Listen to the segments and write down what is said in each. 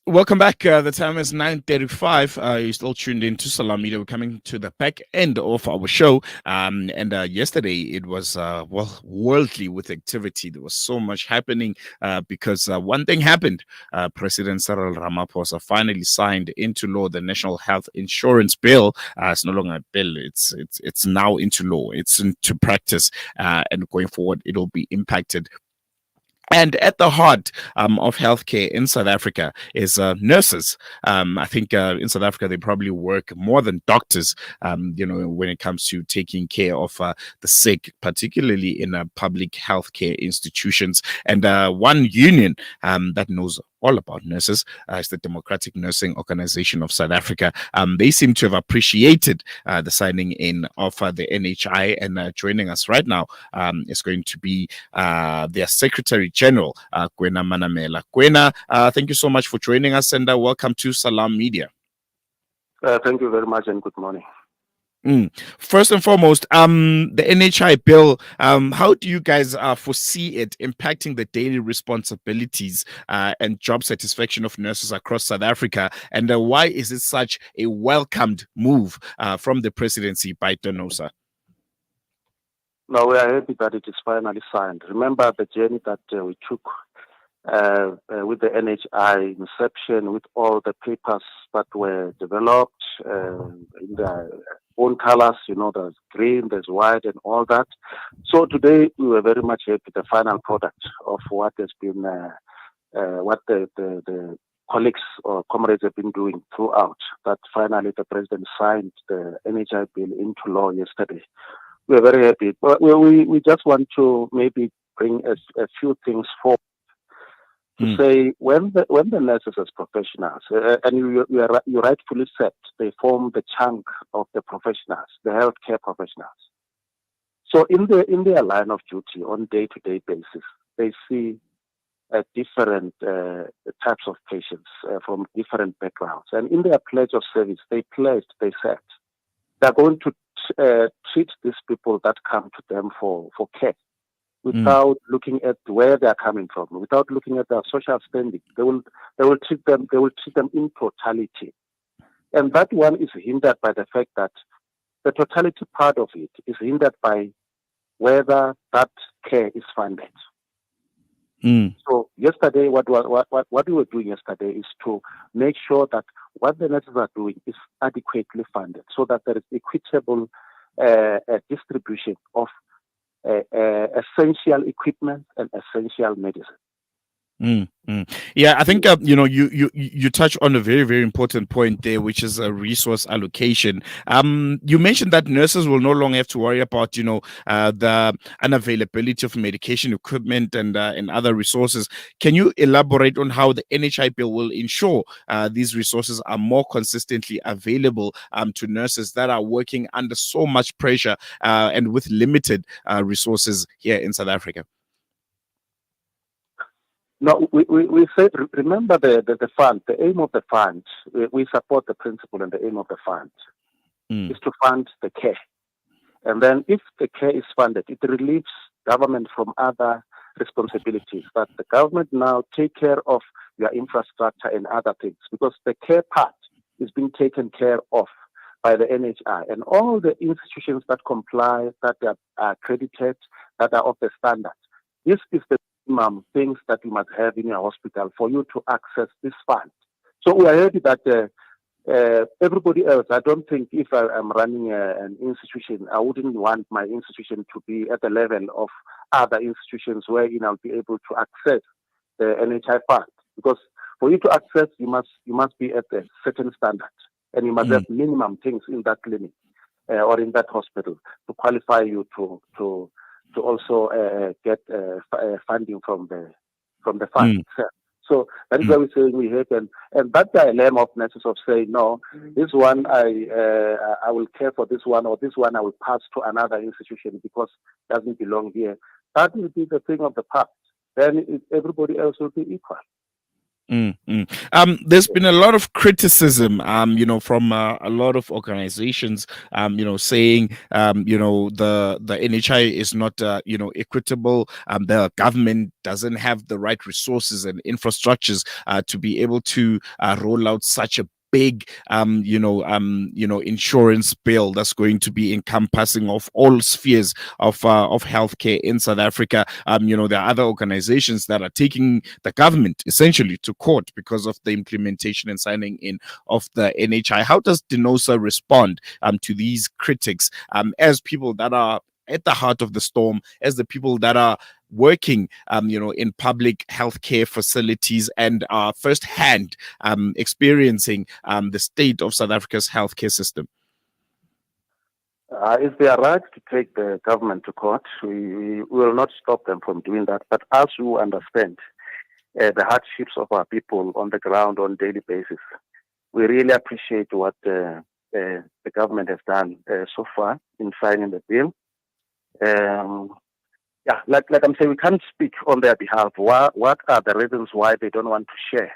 Welcome back. The time is 9:35. You're still tuned in to Salam Media. We're coming to the back end of our show. And yesterday it was, worldly with activity. There was so much happening because one thing happened. President Cyril Ramaphosa finally signed into law the National Health Insurance Bill. It's no longer a bill. It's now into law. It's into practice. And going forward, it'll be impacted. And at the heart of healthcare in South Africa is nurses. I think in South Africa, they probably work more than doctors, when it comes to taking care of the sick, particularly in public healthcare institutions. And one union that knows all about nurses is the Democratic Nursing Organization of South Africa. They seem to have appreciated the signing in of the NHI, and joining us right now is going to be their Secretary General, Kwena Manamela. Kwena, thank you so much for joining us, and welcome to Salam Media. Thank you very much, and good morning. First and foremost, the NHI bill, how do you guys foresee it impacting the daily responsibilities and job satisfaction of nurses across South Africa? And why is it such a welcomed move from the presidency by DENOSA? No, we are happy that it is finally signed. Remember the journey that we took with the NHI inception, with all the papers that were developed in the own colors, there's green, there's white, and all that. So today we were very much happy with the final product of what has been, what the colleagues or comrades have been doing throughout. That finally the president signed the NHI bill into law yesterday. We're very happy. But we just want to maybe bring a few things forward. To say when the nurses as professionals, and you rightfully said, they form the chunk of the professionals, the healthcare professionals. So in their line of duty on day-to-day basis, they see different types of patients from different backgrounds, and in their pledge of service, they said they're going to treat these people that come to them for care, without looking at where they are coming from, without looking at their social standing. They will treat them in totality. And that one is hindered by the fact that the totality part of it is hindered by whether that care is funded. So yesterday, what we were doing yesterday is to make sure that what the nurses are doing is adequately funded, so that there is equitable distribution of essential equipment and essential medicine. Yeah, I think you touch on a very, very important point there, which is a resource allocation. You mentioned that nurses will no longer have to worry about the unavailability of medication equipment and other resources. Can you elaborate on how the NHI bill will ensure these resources are more consistently available to nurses that are working under so much pressure and with limited resources here in South Africa? No, we said, remember the fund, the aim of the fund, we support the principle, and the aim of the fund is to fund the care. And then if the care is funded, it relieves government from other responsibilities, but the government now take care of your infrastructure and other things, because the care part is being taken care of by the NHI, and all the institutions that comply, that are accredited, that are of the standard. This is the things that you must have in your hospital for you to access this fund. So we are happy that everybody else, I don't think if I'm running an institution, I wouldn't want my institution to be at the level of other institutions where I'll be able to access the NHI fund. Because for you to access, you must be at a certain standard, and you must have minimum things in that clinic or in that hospital to qualify you to also get funding from the fund itself. So that is why we're saying we hate, and that dilemma of nurses of saying, no, this one I will care for this one, or this one I will pass to another institution because it doesn't belong here. That will be the thing of the past. Then everybody else will be equal. There's been a lot of criticism, from a lot of organizations, saying, the NHI is not, equitable. The government doesn't have the right resources and infrastructures to be able to roll out such a big insurance bill that's going to be encompassing of all spheres of healthcare in South Africa. There are other organizations that are taking the government essentially to court because of the implementation and signing in of the NHI. How does DENOSA respond to these critics, as people that are at the heart of the storm, as the people that are working, in public healthcare facilities and are firsthand experiencing the state of South Africa's healthcare system? It's their right to take the government to court. We will not stop them from doing that. But as you understand the hardships of our people on the ground on a daily basis, we really appreciate what the government has done so far in signing the bill. Like I'm saying, we can't speak on their behalf. What are the reasons why they don't want to share,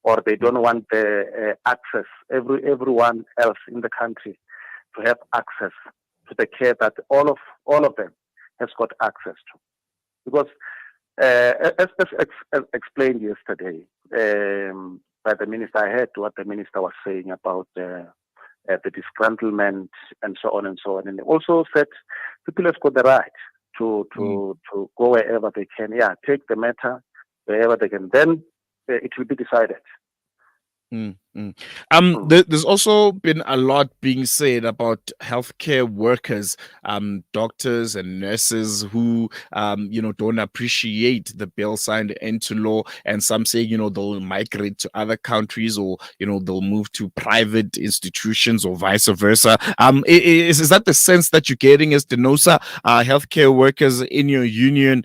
or they don't want the access, everyone else in the country to have access to the care that all of them has got access to? Because as explained yesterday by the minister, I heard what the minister was saying about the disgruntlement and so on and so on, and he also said people have got the right to go wherever they can. Yeah, take the matter wherever they can. Then it will be decided. There's also been a lot being said about healthcare workers, doctors and nurses who, don't appreciate the bill signed into law, and some say, they'll migrate to other countries, or they'll move to private institutions, or vice versa. Is that the sense that you're getting as DENOSA? Healthcare workers in your union,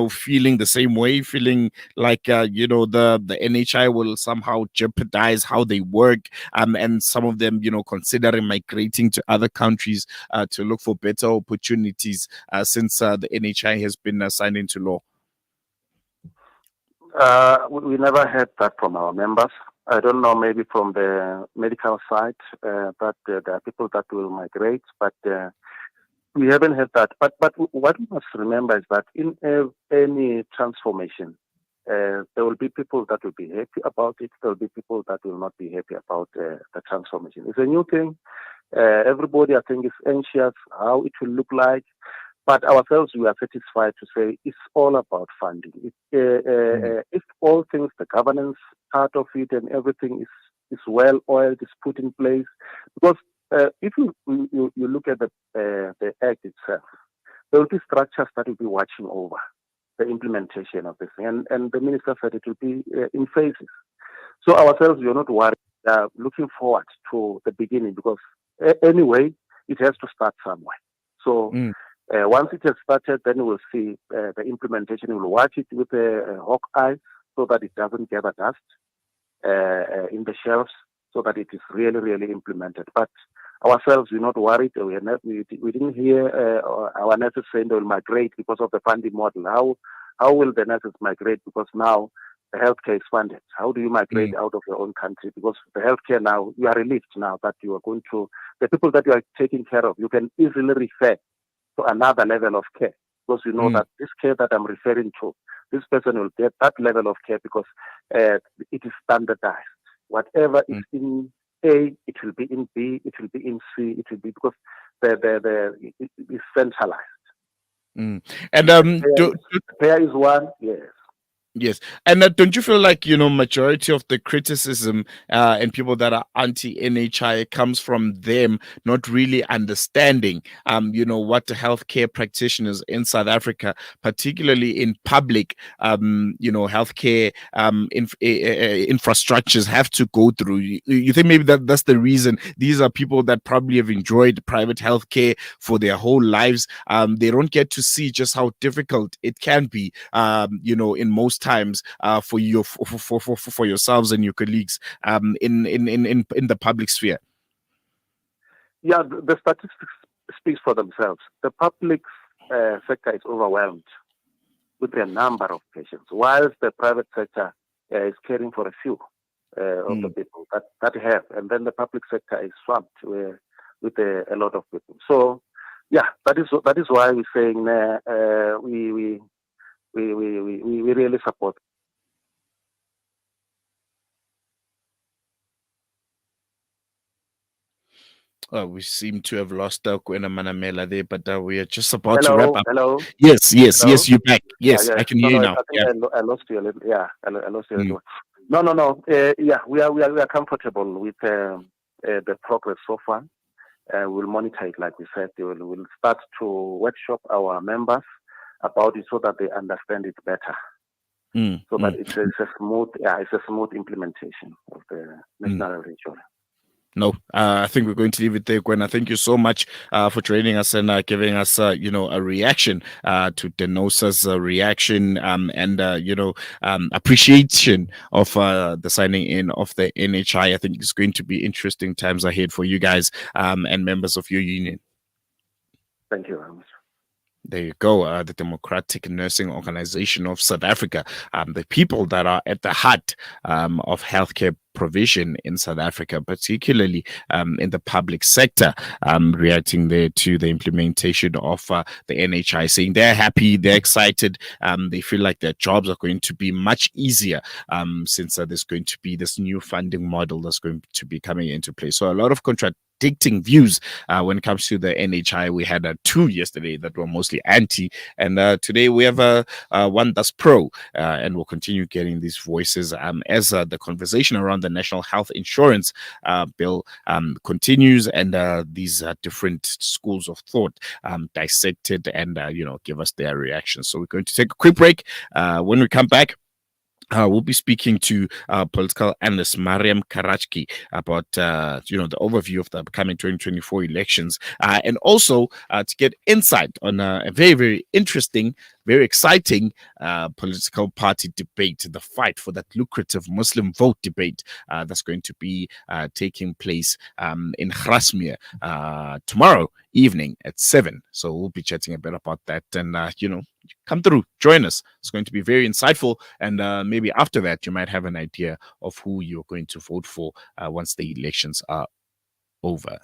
feeling the same way, feeling like, the NHI will somehow jeopardize how they work, and some of them, considering migrating to other countries to look for better opportunities since the NHI has been signed into law? We never heard that from our members. I don't know, maybe from the medical side, that there are people that will migrate, but we haven't heard that. But what we must remember is that in any transformation, there will be people that will be happy about it. There will be people that will not be happy about the transformation. It's a new thing. Everybody, I think, is anxious how it will look like. But ourselves, we are satisfied to say it's all about funding. If all things, the governance part of it and everything is well oiled, is put in place. Because if you look at the act itself, there will be structures that will be watching over the implementation of this thing. And the minister said it will be in phases. So ourselves, we are not worried. Looking forward to the beginning, because anyway, it has to start somewhere. So once it has started, then we'll see the implementation. We'll watch it with a hawk eye so that it doesn't gather dust in the shelves, so that it is really, really implemented. But ourselves, we're not worried. We didn't hear our nurses saying they will migrate because of the funding model. How will the nurses migrate? Because now the healthcare is funded. How do you migrate out of your own country? Because the healthcare now, you are relieved now that you are going to, the people that you are taking care of, you can easily refer to another level of care, because you know that this care that I'm referring to, this person will get that level of care because it is standardized. Whatever is in A, it will be in B, it will be in C, it will be, because it is centralized. And the payer is one, yes. Yes, and don't you feel like majority of the criticism and people that are anti-NHI comes from them not really understanding, what the healthcare practitioners in South Africa, particularly in public, healthcare infrastructures, have to go through? You think maybe that's the reason these are people that probably have enjoyed private healthcare for their whole lives. They don't get to see just how difficult it can be, in most times for yourselves and your colleagues in the public sphere. Yeah, the statistics speaks for themselves. The public sector is overwhelmed with a number of patients, whilst the private sector is caring for a few of the people that have, and then the public sector is swamped with a lot of people. So, yeah, that is why we're saying we really support. We seem to have lost Kwena Manamela there, but we are just about to wrap Hello, up. hello, Yes, yes, hello. yes, you're back. Yeah, Yes, yeah. I can No, hear you no. now. I think Yeah. I lost you a little. Yeah, I lost you a Mm. little. No, no, no. Yeah, we are comfortable with the progress so far. We'll monitor it, like we said. We'll start to workshop our members about it so that they understand it better. So that it's a smooth implementation of the national region. No, I think we're going to leave it there, Kwena. Thank you so much for joining us and giving us, a reaction to DENOSA's reaction and, appreciation of the signing in of the NHI. I think it's going to be interesting times ahead for you guys and members of your union. Thank you very much. There you go. The Democratic Nursing Organization of South Africa, the people that are at the heart of healthcare provision in South Africa, particularly in the public sector, reacting there to the implementation of the NHI, saying they're happy, they're excited, they feel like their jobs are going to be much easier since there's going to be this new funding model that's going to be coming into place. So a lot of contradicting views when it comes to the NHI. We had two yesterday that were mostly anti, and today we have one that's pro, and we'll continue getting these voices as the conversation around the National Health Insurance bill continues, and these different schools of thought dissected and give us their reactions. So we're going to take a quick break. When we come back, we'll be speaking to political analyst Mariam Karachki about the overview of the upcoming 2024 elections, and also to get insight on a very, very interesting, very exciting political party debate, the fight for that lucrative Muslim vote debate that's going to be taking place in Grasmere tomorrow evening at 7. So we'll be chatting a bit about that, and come through, join us. It's going to be very insightful, and maybe after that you might have an idea of who you're going to vote for once the elections are over.